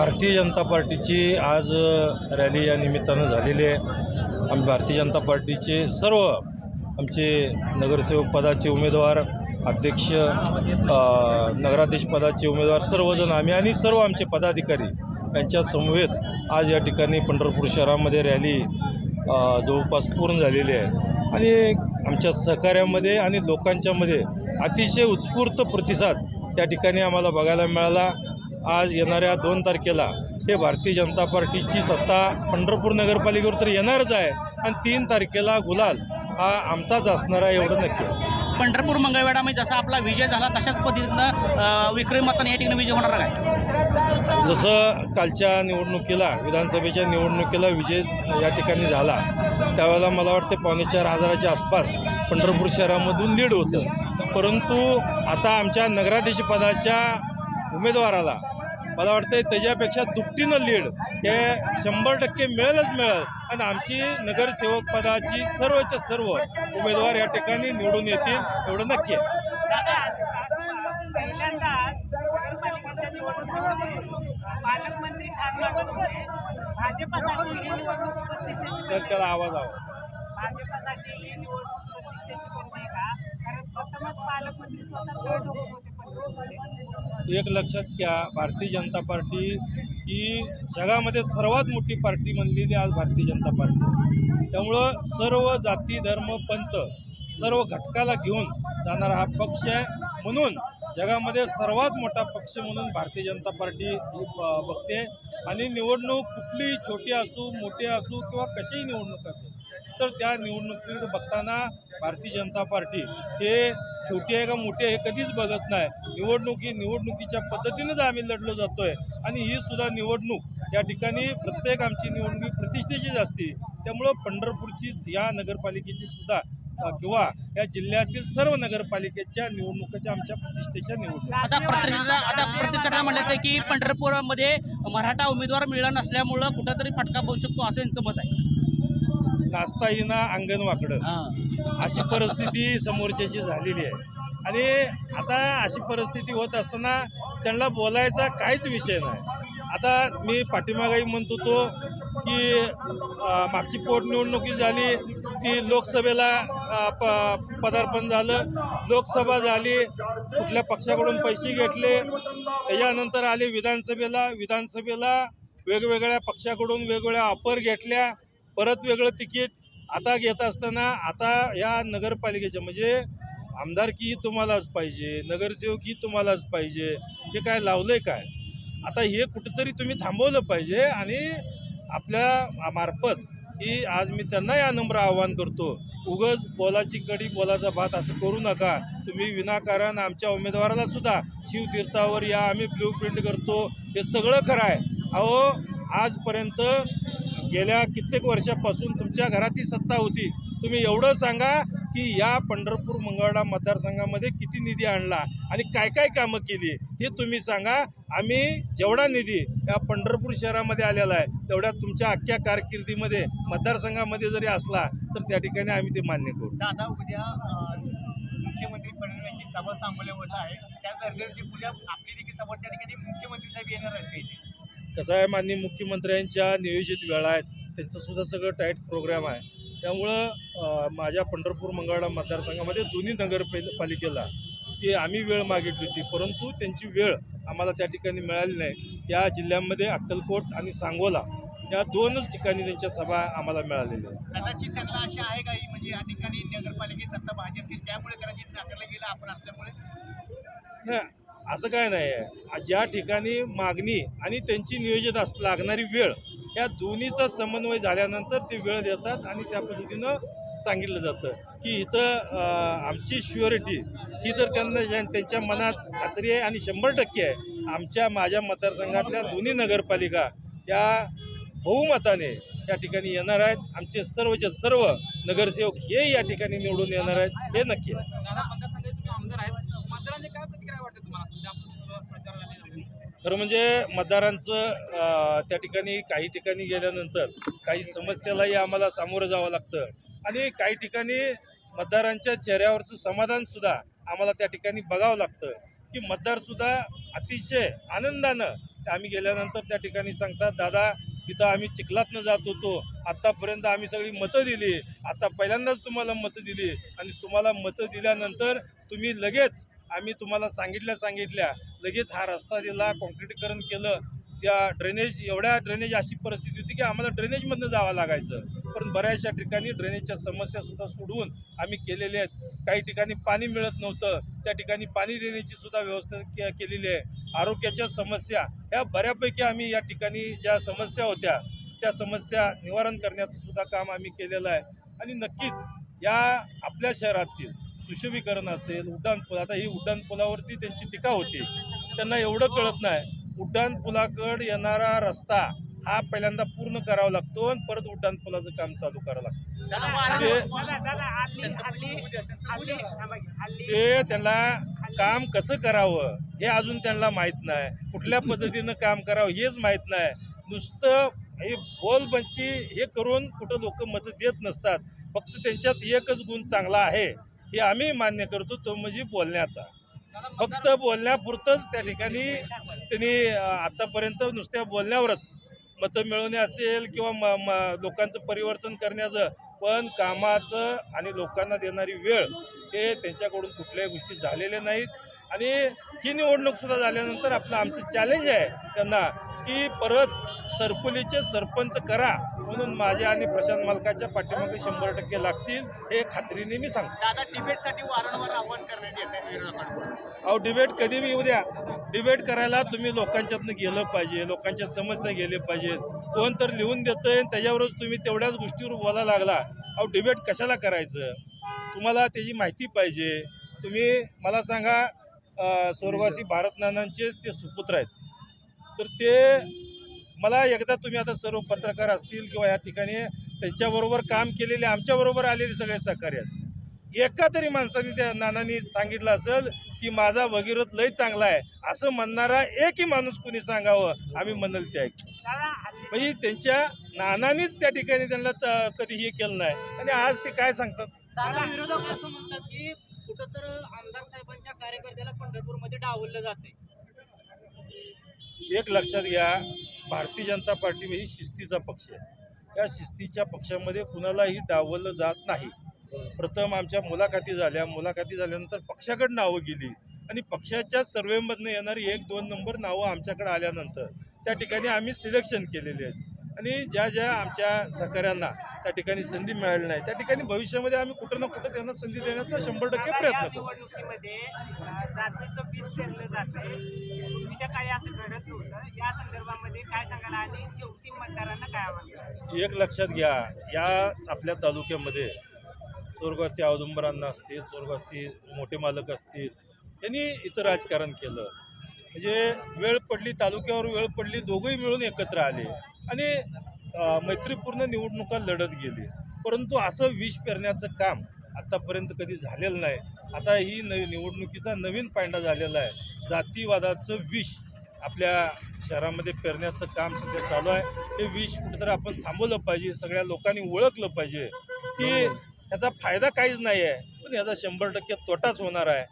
भारतीय जनता पार्टीची आज रॅली या निमित्तानं झालेली आहे। आम्ही भारतीय जनता पार्टीचे सर्व आमचे नगरसेवक पदाचे उमेदवार, अध्यक्ष, नगराध्यक्ष पदाचे उमेदवार सर्वजण आम्ही आणि सर्व आमचे पदाधिकारी यांच्या समवेत आज या ठिकाणी पंढरपूर शहरामध्ये रॅली जवळपास पूर्ण झालेली आहे आणि आमच्या सहकार्यामध्ये आणि लोकांच्यामध्ये अतिशय उत्स्फूर्त प्रतिसाद त्या ठिकाणी आम्हाला बघायला मिळाला। आज येणाऱ्या 2 तारखेला हे भारतीय जनता पार्टीची सत्ता पंढरपूर नगरपालिकेवर तर येणारच आहे आणि 3 तारखेला गुलाल हा आमचाच असणार आहे, एवढं नक्की आहे। पंढरपूर मंगळवेढामध्ये जसा आपला विजय झाला तशाच पद्धतीनं विक्रमी मताने या ठिकाणी विजय होणार आहे। जसं कालच्या निवडणुकीला, विधानसभेच्या निवडणुकीला विजय या ठिकाणी झाला त्यावेळेला मला वाटते 4,500च्या आसपास पंढरपूर शहरामधून लीड होतं, परंतु आता आमच्या नगराध्यक्ष पदाच्या उमेदवाराला मला वाटतं त्याच्यापेक्षा दुपटीनं लीड हे 100% मिळेलच मिळेल आणि आमची नगरसेवक पदाची सर्वच्या सर्व उमेदवार या ठिकाणी निवडून येतील, एवढं नक्की आहे। तर त्याला आवाज हवा। एक लक्षात घ्या, भारतीय जनता पार्टी ही जगामध्ये सर्वात मोठी पार्टी म्हणलेली आज भारतीय जनता पार्टी, त्यामुळं सर्व जाती धर्म पंथ सर्व घटकाला घेऊन जाणारा हा पक्ष आहे, म्हणून जगामध्ये सर्वात मोठा पक्ष म्हणून भारतीय जनता पार्टी बघते आणि निवडणूक कुठलीही छोटी असू मोठी असू किंवा कशीही निवडणूक असेल तर त्या निवडणुकीकडे बघताना भारतीय जनता पार्टी हे छोटी आहे का मोठी आहे हे कधीच बघत नाही। निवडणुकीच्या पद्धतीनेच आम्ही लढलो जातो आहे आणि ही सुद्धा निवडणूक या ठिकाणी प्रत्येक आमची निवडणूक प्रतिष्ठेचीच असते, त्यामुळं पंढरपूरची या नगरपालिकेची सुद्धा किंवा या जिल्ह्यातील सर्व नगरपालिकेच्या निवडणुकीच्या आमच्या प्रतिष्ठेच्या निवडणूक आता प्रतिष्ठा म्हणलं की पंढरपूरमध्ये मराठा उमेदवार मिळाला नसल्यामुळं कुठंतरी फटका बसू शकतो असं यांचं मत आहे। नाचता येईना अंगण वाकडं अशी परिस्थिती समोरच्याची झालेली आहे आणि आता अशी परिस्थिती होत असताना त्यांना बोलायचा काहीच विषय नाही। आता मी पाठीमागेही म्हणत होतो की मागची पोटनिवडणुकी झाली ती लोकसभेला पदार्पण झालं, लोकसभा झाली, कुठल्या पक्षाकडून पैसे घेतले, त्याच्यानंतर आले विधानसभेला वेगवेगळ्या पक्षाकडून वेगवेगळ्या ऑफर घेतल्या, परत वेगळं तिकीट आता घेत असताना आता या नगरपालिकेच्या म्हणजे आमदारकीही तुम्हालाच पाहिजे, नगरसेवकही तुम्हालाच पाहिजे, हे काय लावलं आहे काय? आता हे कुठंतरी तुम्ही थांबवलं पाहिजे आणि आपल्या मार्फत ही आज मी त्यांना या नम्र आवाहन करतो, उगाच बोलाची कडी बोलाचा भात असं करू नका। तुम्ही विनाकारण आमच्या उमेदवाराला सुद्धा शिवतीर्थावर या, आम्ही ब्ल्यू प्रिंट करतो, हे सगळं खरं आहे। अहो आजपर्यंत गेल्या कित्येक वर्षापासून तुमच्या घरात ही सत्ता होती, तुम्ही एवढं सांगा की या पंढरपूर मंगळवेढा मतदारसंघामध्ये किती निधी आणला आणि काय काय कामं केली हे तुम्ही सांगा। आम्ही जेवढा निधी या पंढरपूर शहरामध्ये आलेला आहे तेवढ्या तुमच्या अख्ख्या कारकिर्दीमध्ये मतदारसंघामध्ये जरी असला तर त्या ठिकाणी आम्ही ते मान्य करू। दादा उद्या मुख्यमंत्री फडणवीस यांची सभा सांगोले होत आहे, त्या गर्दीची उद्या आपली देखील सभा त्या ठिकाणी मुख्यमंत्री साहेब येणार आहेत। कसं आहे, माननीय मुख्यमंत्र्यांच्या नियोजित वेळा आहेत, त्यांचंसुद्धा सगळं टाईट प्रोग्राम आहे, त्यामुळं माझ्या पंढरपूर मंगळवेढा मतदारसंघामध्ये दोन्ही नगरपालिकेला ती आम्ही वेळ मागितली होती, परंतु त्यांची वेळ आम्हाला त्या ठिकाणी मिळाली नाही। या जिल्ह्यामध्ये अक्कलकोट आणि सांगोला या 2च ठिकाणी त्यांच्या सभा आम्हाला मिळालेल्या आहेत। कदाचित त्यांना अशी आहे काही म्हणजे या ठिकाणी नगरपालिकेची सत्ता भाजपची, त्यामुळे कदाचित नाकारला गेला आपण असल्यामुळे नाही, असं काय नाही आहे। ज्या ठिकाणी मागणी आणि त्यांची नियोजित लागणारी वेळ या दोन्हीचा समन्वय झाल्यानंतर ते वेळ देतात आणि त्या पद्धतीनं सांगितलं जातं की इथं आमची श्युअरिटी ही तर त्यांच्या मनात खात्री आहे आणि 100% आहे। माझ्या मतदारसंघातल्या दोन्ही नगरपालिका या बहुमताने या ठिकाणी येणार आहेत, आमचे सर्वचे सर्व नगरसेवक हे या ठिकाणी निवडून येणार आहेत, हे नक्की आहे। खरं म्हणजे मतदारांचं त्या ठिकाणी काही ठिकाणी गेल्यानंतर काही समस्यालाही आम्हाला सामोरं जावं लागतं आणि काही ठिकाणी मतदारांच्या चेहऱ्यावरचं समाधानसुद्धा आम्हाला त्या ठिकाणी बघावं लागतं की मतदारसुद्धा अतिशय आनंदानं आम्ही गेल्यानंतर त्या ठिकाणी सांगतात, दादा इथं आम्ही चिखलातनं जात होतो, आत्तापर्यंत आम्ही सगळी मतं दिली, आता पहिल्यांदाच तुम्हाला मतं दिली आणि तुम्हाला मतं दिल्यानंतर तुम्ही लगेच आम्ही तुम्हाला सांगितल्या लगेच हा रस्ता दिला, काँक्रिटीकरण केलं. त्या एवढ्या ड्रेनेज अशी परिस्थिती होती की आम्हाला ड्रेनेजमधनं जावं लागायचं. पण बऱ्याचशा ठिकाणी ड्रेनेजच्या समस्यासुद्धा सोडवून आम्ही केलेल्या आहेत. काही ठिकाणी पाणी मिळत नव्हतं, त्या ठिकाणी पाणी देण्याची सुद्धा व्यवस्था केलेली आहे. आरोग्याच्या समस्या ह्या बऱ्यापैकी आम्ही या ठिकाणी ज्या समस्या होत्या त्या समस्या निवारण करण्याचं सुद्धा काम आम्ही केलेलं आहे. आणि नक्कीच या आपल्या शहरातील सुशोभीकरण असेल, उड्डाणपूल, आता ही उड्डाणपुलावरती त्यांची टीका होती, त्यांना एवढं कळत नाही उड्डाणपुलाकडे येणारा रस्ता हा पहिल्यांदा पूर्ण करावा लागतो आणि परत उड्डाणपुलाचं काम चालू करावं लागतं. ते त्यांना काम कसं करावं हे अजून त्यांना माहीत नाही, कुठल्या पद्धतीनं काम करावं हेच माहीत नाही. नुसतं हे बोलबंची हे करून कुठं लोक मतं देत नसतात. फक्त त्यांच्यात एकच गुण चांगला आहे हे आम्ही मान्य करतो, तो म्हणजे बोलण्याचा. फक्त बोलण्यापुरतंच त्या ठिकाणी त्यांनी आतापर्यंत नुसत्या बोलण्यावरच मतं मिळवणे असेल किंवा लोकांचं परिवर्तन करण्याचं, पण कामाचं आणि लोकांना देणारी वेळ हे त्यांच्याकडून कुठल्याही गोष्टी झालेल्या नाहीत. आणि ही निवडणूकसुद्धा झाल्यानंतर आमचं चॅलेंज आहे त्यांना की परत सरपुलीचे सरपंच करा, म्हणून माझ्या आणि प्रशांत मालकाच्या पाठीमागे 100% लागतील हे खात्रीने मी सांगतो. दादा डिबेटसाठी वारंवार आव्हान करण्यात येते विरोधकांकडून. अहो डिबेट कधी बी येऊ द्या, डिबेट करायला तुम्ही लोकांच्यातनं गेलं पाहिजे, लोकांच्या समस्या गेल्या पाहिजेत. कोण तर लिहून देतंय त्याच्यावरच तुम्ही तेवढ्याच गोष्टीवर बोलायला लागला. अहो डिबेट कशाला करायचं, तुम्हाला त्याची माहिती पाहिजे. तुम्ही मला सांगा, स्वर्गवासी भारत नानांचे ते सुपुत्र आहेत, तर ते मला एकदा तुम्ही आता सर्व पत्रकार असतील किंवा या ठिकाणी त्यांच्याबरोबर काम केलेले आमच्याबरोबर आलेले सगळे सहकारी आहेत. एका तरी माणसाने त्या नानांनी सांगितलं असेल की माझा भगीरथ लय चांगला आहे असं म्हणणारा एकही माणूस कुणी सांगावं, आम्ही म्हणाल ते ऐक. म्हणजे त्यांच्या नानांनीच त्या ठिकाणी त्यांना कधी हे केलं नाही आणि आज ते काय सांगतात. दादा विरोधक असं म्हणतात की कुठं तर आमदार साहेबांच्या कार्यकर्त्याला पंढरपूरमध्ये डावललं जाते. एक लक्षात घ्या, भारतीय जनता पार्टी ही शिस्तीचा पक्ष आहे. या शिस्तीच्या पक्षामध्ये कुणालाही डावललं जात नाही. प्रथम आमच्या मुलाखती झाल्यानंतर पक्षाकडे नावं गेली आणि पक्षाच्या सर्वेमधनं येणारी 1-2 नंबर नावं आमच्याकडे आल्यानंतर त्या ठिकाणी आम्ही सिलेक्शन केलेले आहेत. आणि ज्या आमच्या सहकाऱ्यांना त्या ठिकाणी संधी मिळाली नाही त्या ठिकाणी भविष्यामध्ये आम्ही कुठं ना कुठं त्यांना संधी देण्याचा 100% प्रयत्न करू. निवडणुकीमध्ये जातीचं बीज पेरलं जातंय, पूर्वीच्या काळी असं घडत नव्हतं. या संदर्भामध्ये काय सांगाल आणि शेवटी मतदारांना काय आव्हान? एक लक्षात घ्या, या आपल्या तालुक्यामध्ये स्वर्गवासी औदुंबरांना असतील, स्वर्गवासी मोठे मालक असतील, यांनी इथं राजकारण केलं. म्हणजे वेळ पडली, तालुक्यावर वेळ पडली, दोघंही मिळून एकत्र आले आणि मैत्रीपूर्ण निवडणुका लढत गेली. परंतु असं विष पेरण्याचं काम आत्तापर्यंत कधी झालेलं नाही. आता ही निवडणुकीचा नवीन पायंडा झालेला आहे. जातीवादाचं विष आपल्या शहरामध्ये पेरण्याचं काम सध्या चालू आहे. हे विष कुठेतरी आपण थांबवलं पाहिजे, सगळ्या लोकांनी ओळखलं पाहिजे की याचा फायदा काहीच नाही आहे, पण याचा 100% तोटाच होणार आहे.